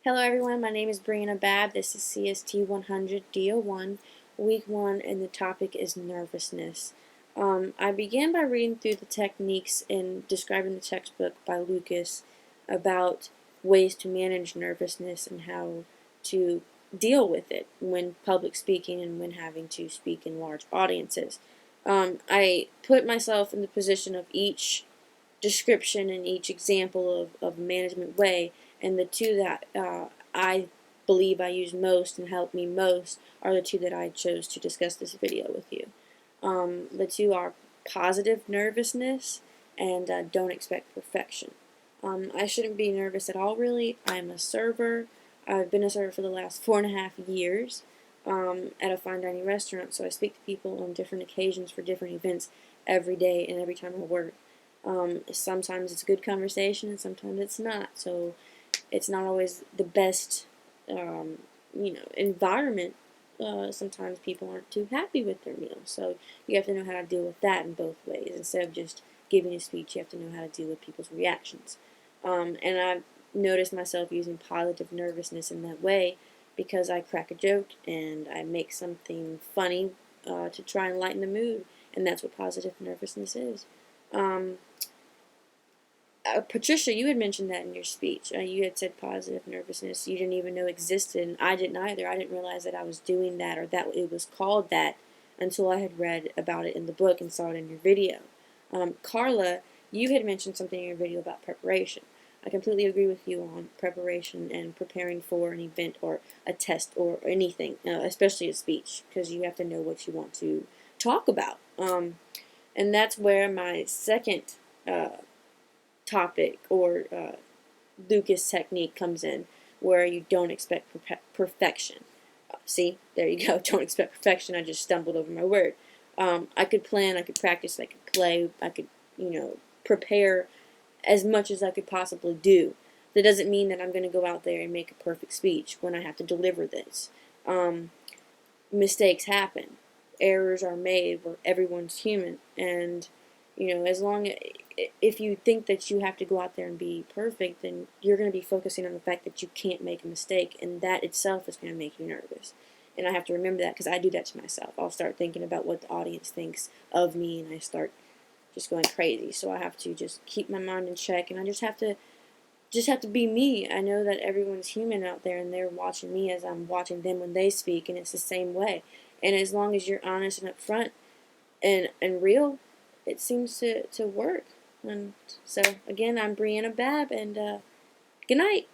Hello everyone, my name is Brianna Babb. This is CST 100 D01, week 1, and the topic is nervousness. I began by reading through the techniques and describing the textbook by Lucas about ways to manage nervousness and how to deal with it when public speaking and when having to speak in large audiences. I put myself in the position of each description and each example of management way, and the two that I believe I use most and help me most are the two that I chose to discuss this video with you. The two are positive nervousness and don't expect perfection. I shouldn't be nervous at all, really. I'm a server. I've been a server for the last 4.5 years at a fine dining restaurant, so I speak to people on different occasions for different events every day and every time I work. Sometimes it's good conversation and sometimes it's not, so it's not always the best environment. Sometimes people aren't too happy with their meal, so you have to know how to deal with that in both ways. Instead of just giving a speech, you have to know how to deal with people's reactions. And I've noticed myself using positive nervousness in that way because I crack a joke and I make something funny to try and lighten the mood, and that's what positive nervousness is. Patricia, you had mentioned that in your speech. You had said positive nervousness you didn't even know existed, and I didn't either. I didn't realize that I was doing that or that it was called that until I had read about it in the book and saw it in your video. Carla, you had mentioned something in your video about preparation. I completely agree with you on preparation and preparing for an event or a test or anything, especially a speech, because you have to know what you want to talk about. And that's where my second topic or Lucas technique comes in, where you don't expect perfection. See, there you go. Don't expect perfection. I just stumbled over my word. I could plan, I could practice, I could play, I could, prepare as much as I could possibly do. That doesn't mean that I'm going to go out there and make a perfect speech when I have to deliver this. Mistakes happen. Errors are made. Where everyone's human, and as long as if you think that you have to go out there and be perfect, then you're going to be focusing on the fact that you can't make a mistake, and that itself is going to make you nervous. And I have to remember that because I do that to myself. I'll start thinking about what the audience thinks of me, and I start just going crazy. So I have to just keep my mind in check, and I just have to be me. I know that everyone's human out there, and they're watching me as I'm watching them when they speak, and it's the same way. And as long as you're honest and upfront and real, it seems to work. And so, again, I'm Brianna Babb, and good night.